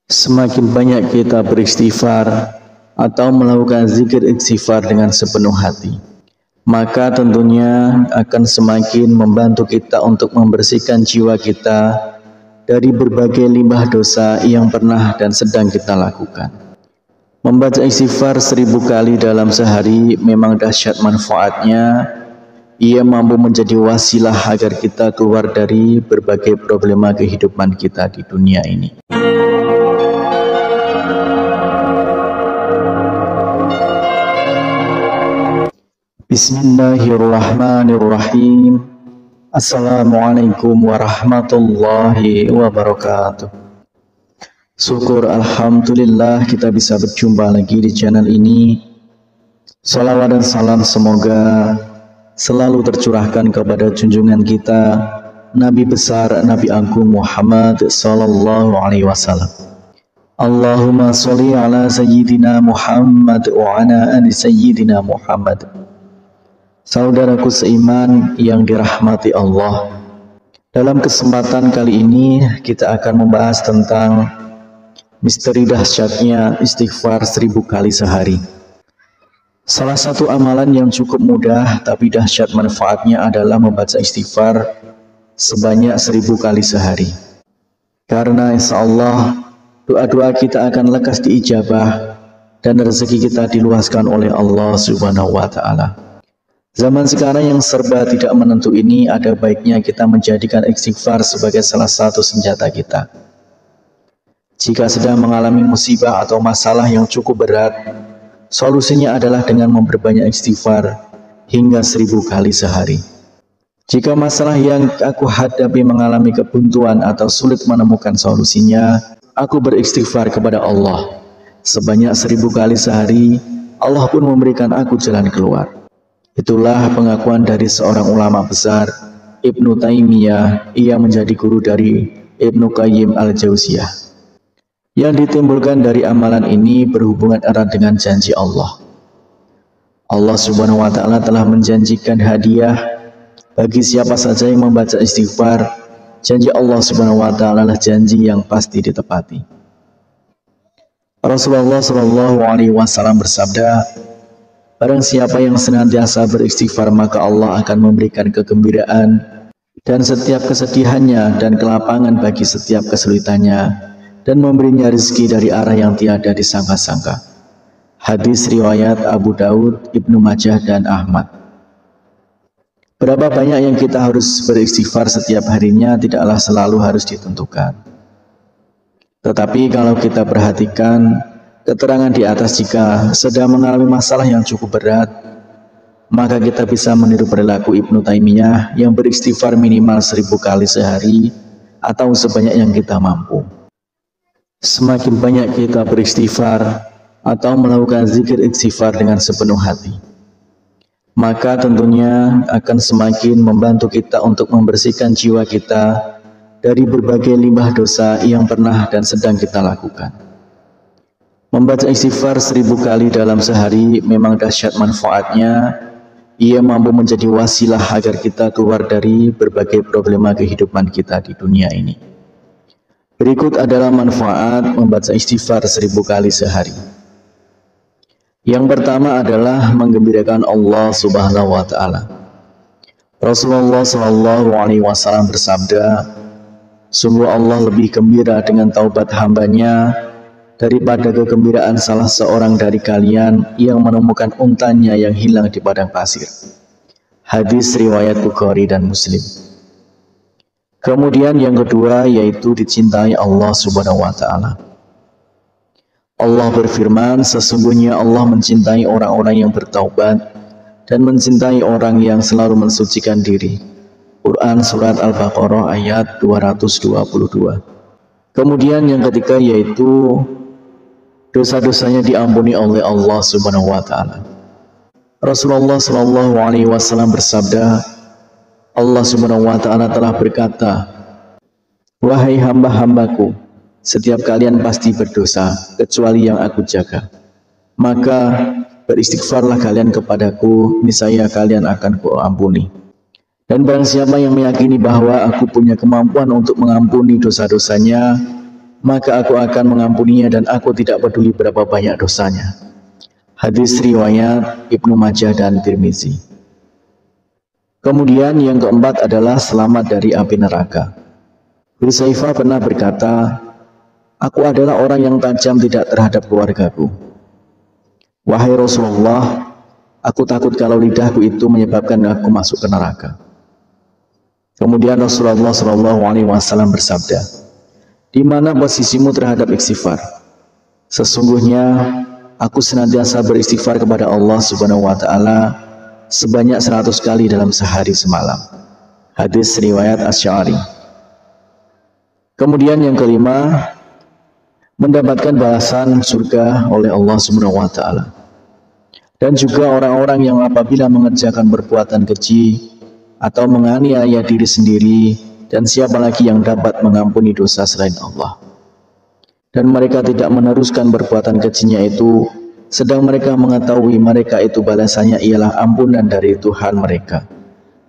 Semakin banyak kita beristighfar atau melakukan zikir istighfar dengan sepenuh hati, maka tentunya akan semakin membantu kita untuk membersihkan jiwa kita dari berbagai limbah dosa yang pernah dan sedang kita lakukan. Membaca istighfar 1000 kali dalam sehari memang dahsyat manfaatnya. Ia mampu menjadi wasilah agar kita keluar dari berbagai problema kehidupan kita di dunia ini. Bismillahirrahmanirrahim. Assalamualaikum warahmatullahi wabarakatuh. Syukur alhamdulillah kita bisa berjumpa lagi di channel ini. Salawat dan salam semoga selalu tercurahkan kepada junjungan kita Nabi besar Nabi Agung Muhammad sallallahu alaihi wasallam. Allahumma sholli ala sayyidina Muhammad wa ala ali sayyidina Muhammad. Saudaraku seiman yang dirahmati Allah, dalam kesempatan kali ini kita akan membahas tentang misteri dahsyatnya istighfar 1000 kali sehari. Salah satu amalan yang cukup mudah tapi dahsyat manfaatnya adalah membaca istighfar sebanyak 1000 kali sehari. Karena insya Allah doa-doa kita akan lekas diijabah dan rezeki kita diluaskan oleh Allah Subhanahu wa Ta'ala. Zaman sekarang yang serba tidak menentu ini, ada baiknya kita menjadikan istighfar sebagai salah satu senjata kita. Jika sedang mengalami musibah atau masalah yang cukup berat, solusinya adalah dengan memperbanyak istighfar hingga 1000 kali sehari. Jika masalah yang aku hadapi mengalami kebuntuan atau sulit menemukan solusinya, aku beristighfar kepada Allah sebanyak 1000 kali sehari. Allah pun memberikan aku jalan keluar. Itulah pengakuan dari seorang ulama besar, Ibnu Taimiyah. Ia menjadi guru dari Ibnu Qayyim al-Jauziyah. Yang ditimbulkan dari amalan ini berhubungan erat dengan janji Allah. Allah Subhanahu wa Ta'ala telah menjanjikan hadiah bagi siapa saja yang membaca istighfar. Janji Allah Subhanahu wa Ta'ala adalah janji yang pasti ditepati. Rasulullah Shallallahu alaihi wasallam bersabda, barang siapa yang senantiasa beristighfar maka Allah akan memberikan kegembiraan dan setiap kesedihannya dan kelapangan bagi setiap kesulitannya, dan memberinya rezeki dari arah yang tiada disangka-sangka. Hadis riwayat Abu Daud, Ibnu Majah, dan Ahmad. Berapa banyak yang kita harus beristighfar setiap harinya tidaklah selalu harus ditentukan. Tetapi kalau kita perhatikan keterangan di atas, jika sedang mengalami masalah yang cukup berat, maka kita bisa meniru perilaku Ibnu Taimiyah yang beristighfar minimal 1000 kali sehari atau sebanyak yang kita mampu. Semakin banyak kita beristighfar atau melakukan zikir istighfar dengan sepenuh hati, maka tentunya akan semakin membantu kita untuk membersihkan jiwa kita dari berbagai limbah dosa yang pernah dan sedang kita lakukan. Membaca istighfar 1000 kali dalam sehari memang dahsyat manfaatnya. Ia mampu menjadi wasilah agar kita keluar dari berbagai problema kehidupan kita di dunia ini. Berikut adalah manfaat membaca istighfar 1000 kali sehari. Yang pertama adalah menggembirakan Allah Subhanahu wa Ta'ala. Rasulullah Shallallahu alaihi wasallam bersabda, sungguh Allah lebih gembira dengan taubat hambanya daripada kegembiraan salah seorang dari kalian yang menemukan untanya yang hilang di padang pasir. Hadis riwayat Bukhari dan Muslim. Kemudian yang kedua yaitu dicintai Allah Subhanahu wa Ta'ala. Allah berfirman, sesungguhnya Allah mencintai orang-orang yang bertaubat dan mencintai orang yang selalu mensucikan diri. Quran Surat Al-Baqarah ayat 222. Kemudian yang ketiga yaitu dosa-dosanya diampuni oleh Allah Subhanahu wa Ta'ala. Rasulullah Shallallahu alaihi wasallam bersabda, Allah Subhanahu wa Ta'ala telah berkata, wahai hamba-hambaku, setiap kalian pasti berdosa kecuali yang aku jaga. Maka beristighfarlah kalian kepadaku, niscaya kalian akan kuampuni. Dan barang siapa yang meyakini bahwa aku punya kemampuan untuk mengampuni dosa-dosanya, maka aku akan mengampuninya dan aku tidak peduli berapa banyak dosanya. Hadis riwayat Ibnu Majah dan Tirmizi. Kemudian yang keempat adalah selamat dari api neraka. Hudzaifah pernah berkata, aku adalah orang yang tajam tidak terhadap keluargaku. Wahai Rasulullah, aku takut kalau lidahku itu menyebabkan aku masuk ke neraka. Kemudian Rasulullah SAW bersabda, di mana posisimu terhadap istighfar? Sesungguhnya aku senantiasa beristighfar kepada Allah Subhanahu wa taala sebanyak 100 kali dalam sehari semalam. Hadis riwayat Asy'ari. Kemudian yang kelima, mendapatkan balasan surga oleh Allah Subhanahu wa taala. Dan juga orang-orang yang apabila mengerjakan perbuatan keji atau menganiaya diri sendiri, dan siapa lagi yang dapat mengampuni dosa selain Allah. Dan mereka tidak meneruskan perbuatan kejinya itu, sedang mereka mengetahui mereka itu balasannya ialah ampunan dari Tuhan mereka.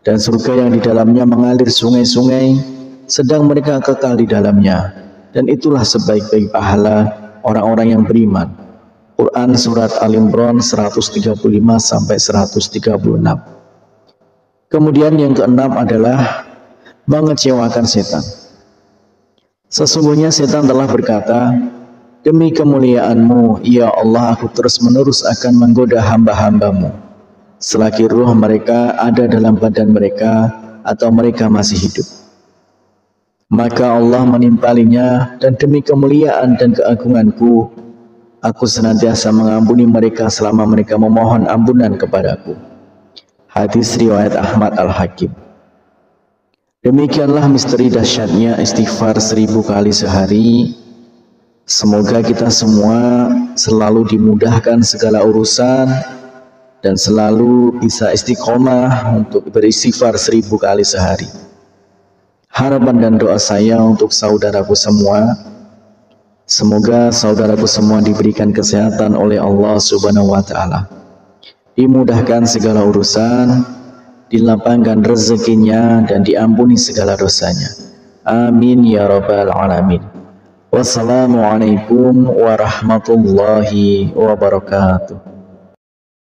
Dan surga yang di dalamnya mengalir sungai-sungai, sedang mereka kekal di dalamnya. Dan itulah sebaik-baik pahala orang-orang yang beriman. Quran Surat Al-Imran 135-136. Kemudian yang keenam adalah mengecewakan setan. Sesungguhnya setan telah berkata, demi kemuliaan-Mu, ya Allah, aku terus-menerus akan menggoda hamba-hamba-Mu selagi ruh mereka ada dalam badan mereka atau mereka masih hidup. Maka Allah menimpalinya, dan demi kemuliaan dan keagungan-Ku, aku senantiasa mengampuni mereka selama mereka memohon ampunan kepadaku. Hadis riwayat Ahmad Al-Hakim. Demikianlah misteri dahsyatnya istighfar 1000 kali sehari. Semoga kita semua selalu dimudahkan segala urusan dan selalu bisa istiqomah untuk beristighfar 1000 kali sehari. Harapan dan doa saya untuk saudaraku semua, semoga saudaraku semua diberikan kesehatan oleh Allah Subhanahu wa taala, dimudahkan segala urusan, dilapangkan rezekinya, dan diampuni segala dosanya. Amin ya rabbal alamin. Wassalamualaikum warahmatullahi wabarakatuh.